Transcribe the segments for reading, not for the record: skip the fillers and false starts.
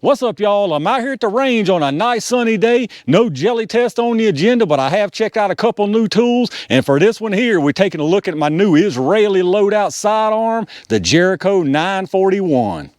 What's up, y'all? I'm out here at the range on a nice sunny day. No jelly test on the agenda, but I have checked out a couple new tools. And for this one here, we're taking a look at my new Israeli loadout sidearm, the Jericho 941.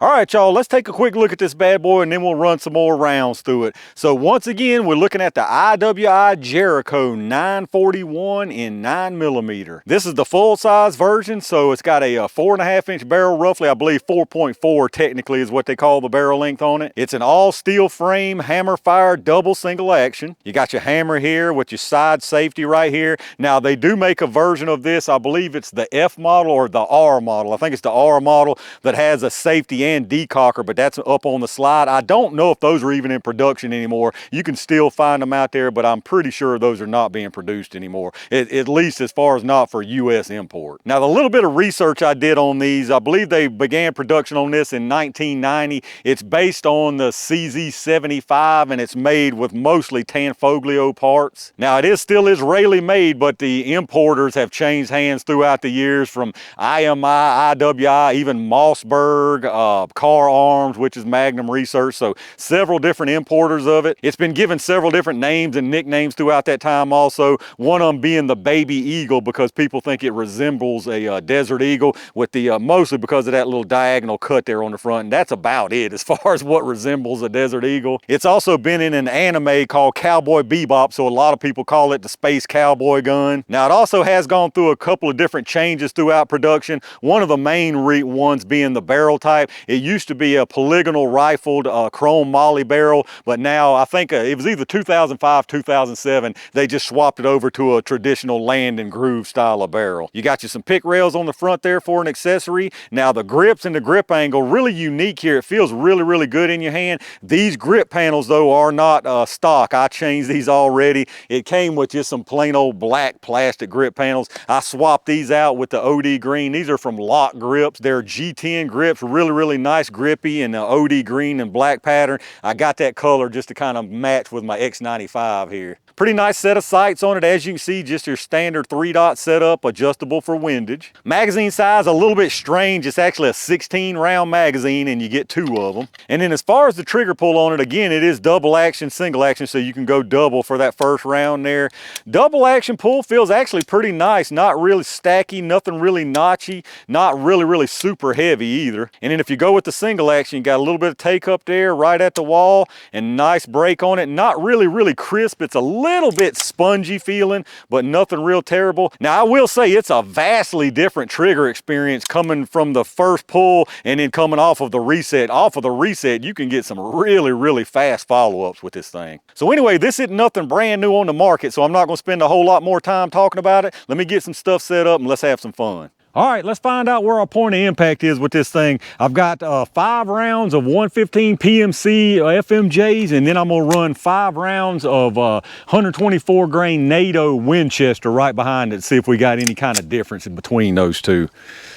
All right, y'all, let's take a quick look at this bad boy and then we'll run some more rounds through it. So once again, we're looking at the IWI Jericho 941 in 9mm. This is the full size version, so it's got a 4.5-inch barrel, roughly, I believe 4.4 technically is what they call the barrel length on it. It's an all steel frame, hammer fire, double single action. You got your hammer here with your side safety right here. Now they do make a version of this, I believe it's the F model or the R model. I think it's the R model that has a safety and decocker, but that's up on the slide. I don't know if those are even in production anymore. You can still find them out there, but I'm pretty sure those are not being produced anymore, at least as far as not for US import. Now, the little bit of research I did on these, I believe they began production on this in 1990. It's based on the CZ75 and it's made with mostly Tanfoglio parts. Now, it is still Israeli made, but the importers have changed hands throughout the years from IMI, IWI, even Mossberg, Car Arms, which is Magnum Research, so several different importers of it. It's been given several different names and nicknames throughout that time also, one of them being the baby eagle because people think it resembles a desert eagle with the, mostly because of that little diagonal cut there on the front, and that's about it as far as what resembles a desert eagle. It's also been in an anime called Cowboy Bebop, so a lot of people call it the Space Cowboy gun. Now, it also has gone through a couple of different changes throughout production, one of the main ones being the barrel type. It used to be a polygonal rifled chrome molly barrel, but now I think it was either 2005, 2007, they just swapped it over to a traditional land and groove style of barrel. You got you some pick rails on the front there for an accessory. Now the grips and the grip angle, really unique here. It feels really, really good in your hand. These grip panels though are not stock. I changed these already. It came with just some plain old black plastic grip panels. I swapped these out with the OD green. These are from Lock Grips. They're G10 grips, really, really nice grippy in the OD green and black pattern. I got that color just to kind of match with my X95 here. Pretty nice set of sights on it. As you can see, just your standard 3-dot setup, adjustable for windage. Magazine size, a little bit strange. It's actually a 16-round magazine and you get 2 of them. And then as far as the trigger pull on it, again, it is double action, single action, so you can go double for that first round there. Double action pull feels actually pretty nice. Not really stacky, nothing really notchy, not really, really super heavy either. And then if you go with the single action, you got a little bit of take up there right at the wall and nice break on it. Not really, really crisp. It's a little bit spongy feeling, but nothing real terrible. Now, I will say it's a vastly different trigger experience coming from the first pull and then coming off of the reset. Off of the reset, you can get some really, really fast follow-ups with this thing. So anyway, this isn't nothing brand new on the market, so I'm not going to spend a whole lot more time talking about it. Let me get some stuff set up and let's have some fun. All right, let's find out where our point of impact is with this thing. I've got 5 rounds of 115 PMC FMJs, and then I'm gonna run 5 rounds of 124 grain NATO Winchester right behind it to see if we got any kind of difference in between those two.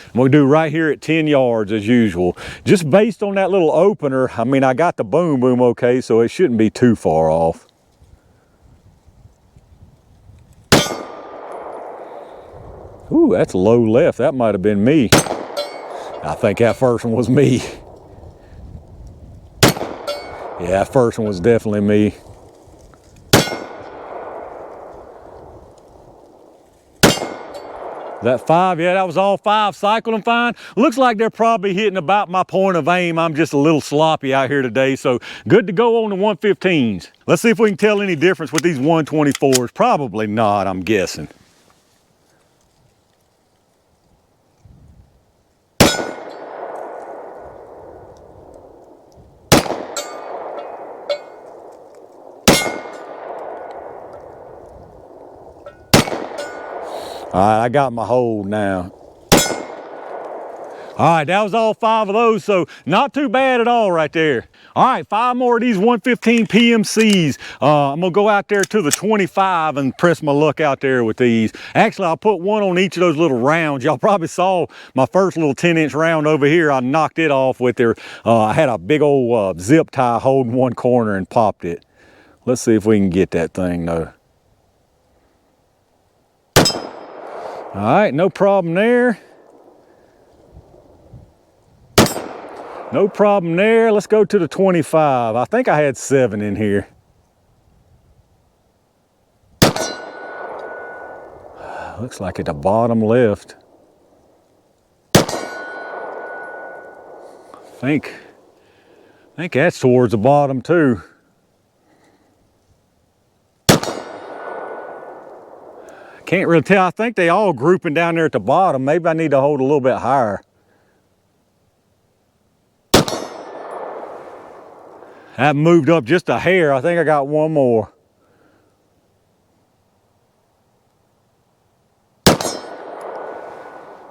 I'm gonna do right here at 10 yards as usual. Just based on that little opener, I mean, I got the boom okay, so it shouldn't be too far off. Ooh, that's low left. That might have been me. I think that first one was me. Yeah, that first one was definitely me. That 5, yeah, that was all 5 cycling fine. Looks like they're probably hitting about my point of aim. I'm just a little sloppy out here today, so good to go on the 115s. Let's see if we can tell any difference with these 124s. Probably not, I'm guessing. All right, I got my hold now. All right, that was all 5 of those, so not too bad at all right there. All right, 5 more of these 115 PMCs. I'm gonna go out there to the 25 and press my luck out there with these. Actually, I'll put one on each of those little rounds. Y'all probably saw my first little 10-inch round over here. I knocked it off with there. I had a big old zip tie holding one corner and popped it. Let's see if we can get that thing though. All right, no problem there. No problem there. Let's go to the 25. I think I had 7 in here. Looks like at the bottom left. I think that's towards the bottom too. Can't really tell. I think they all grouping down there at the bottom. Maybe I need to hold a little bit higher. That moved up just a hair. I think I got one more.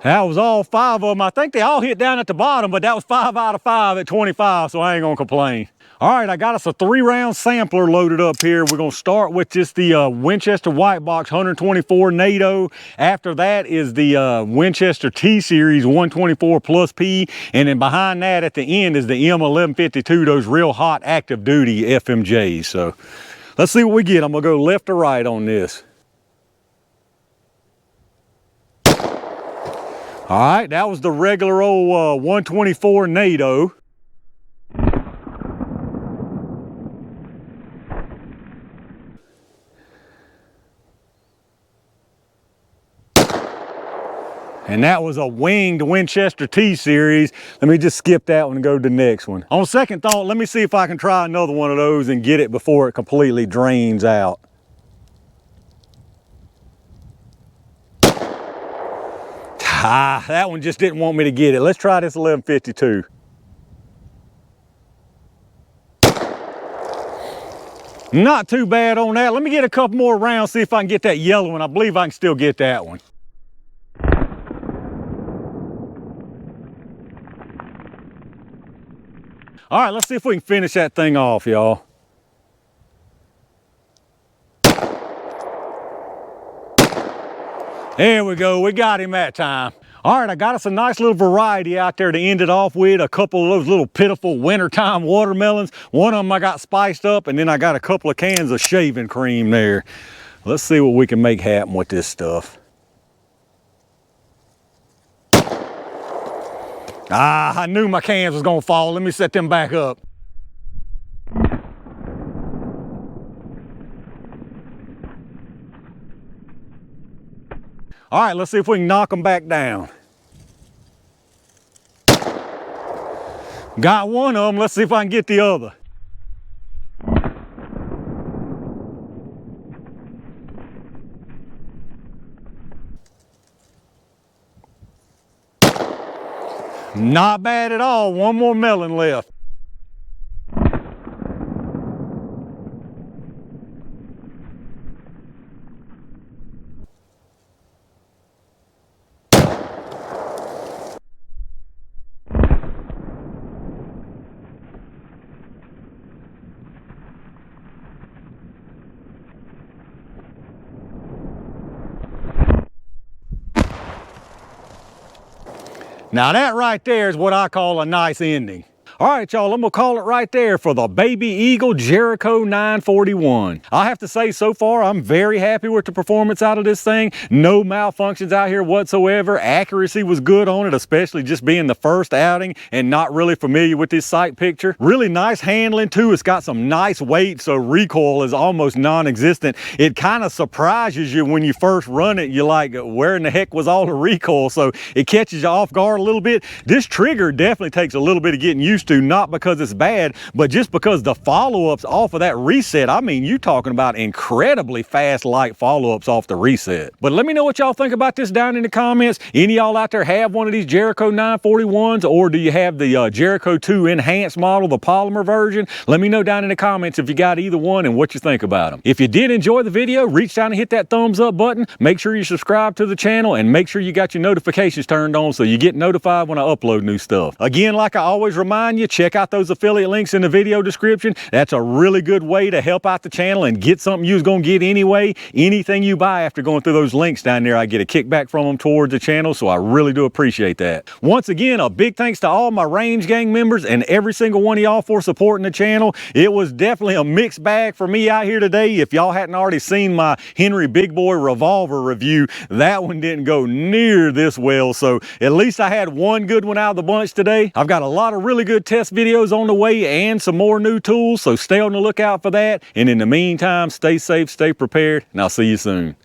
That was all 5 of them. I think they all hit down at the bottom, but that was 5 out of 5 at 25, so I ain't gonna complain. All right, I got us a 3-round sampler loaded up here. We're gonna start with just the Winchester White Box 124 NATO. After that is the Winchester T-Series 124 Plus P. And then behind that at the end is the M1152, those real hot active duty FMJs. So let's see what we get. I'm gonna go left to right on this. All right, that was the regular old 124 NATO. And that was a winged Winchester T-Series. Let me just skip that one and go to the next one. On second thought, let me see if I can try another one of those and get it before it completely drains out. Ah, that one just didn't want me to get it. Let's try this 1152. Not too bad on that. Let me get a couple more rounds, see if I can get that yellow one. I believe I can still get that one. All right, let's see if we can finish that thing off, y'all. There we go, we got him that time. All right, I got us a nice little variety out there to end it off with. A couple of those little pitiful wintertime watermelons. One of them I got spiced up, and then I got a couple of cans of shaving cream there. Let's see what we can make happen with this stuff. Ah, I knew my cans was gonna fall. Let me set them back up. All right, let's see if we can knock them back down. Got one of them, let's see if I can get the other. Not bad at all, one more melon left. Now that right there is what I call a nice ending. All right, y'all, I'm gonna call it right there for the Baby Eagle Jericho 941. I have to say, so far, I'm very happy with the performance out of this thing. No malfunctions out here whatsoever. Accuracy was good on it, especially just being the first outing and not really familiar with this sight picture. Really nice handling too. It's got some nice weight, so recoil is almost non-existent. It kind of surprises you when you first run it. You're like, where in the heck was all the recoil? So it catches you off guard a little bit. This trigger definitely takes a little bit of getting used to, not because it's bad, but just because the follow-ups off of that reset, I mean, you're talking about incredibly fast, light follow-ups off the reset. But let me know what y'all think about this down in the comments. Any y'all out there have one of these Jericho 941s, or do you have the Jericho 2 enhanced model, the polymer version? Let me know down in the comments if you got either one and what you think about them. If you did enjoy the video, reach down and hit that thumbs up button. Make sure you subscribe to the channel and make sure you got your notifications turned on so you get notified when I upload new stuff. Again, like I always remind you, check out those affiliate links in the video description. That's a really good way to help out the channel and get something you was gonna get anyway. Anything you buy after going through those links down there, I get a kickback from them towards the channel, so I really do appreciate that. Once again, a big thanks to all my Range Gang members and every single one of y'all for supporting the channel. It was definitely a mixed bag for me out here today. If y'all hadn't already seen my Henry Big Boy revolver review, that one didn't go near this well, so at least I had one good one out of the bunch today. I've got a lot of really good test videos on the way and some more new tools, so stay on the lookout for that. And in the meantime, stay safe, stay prepared, and I'll see you soon.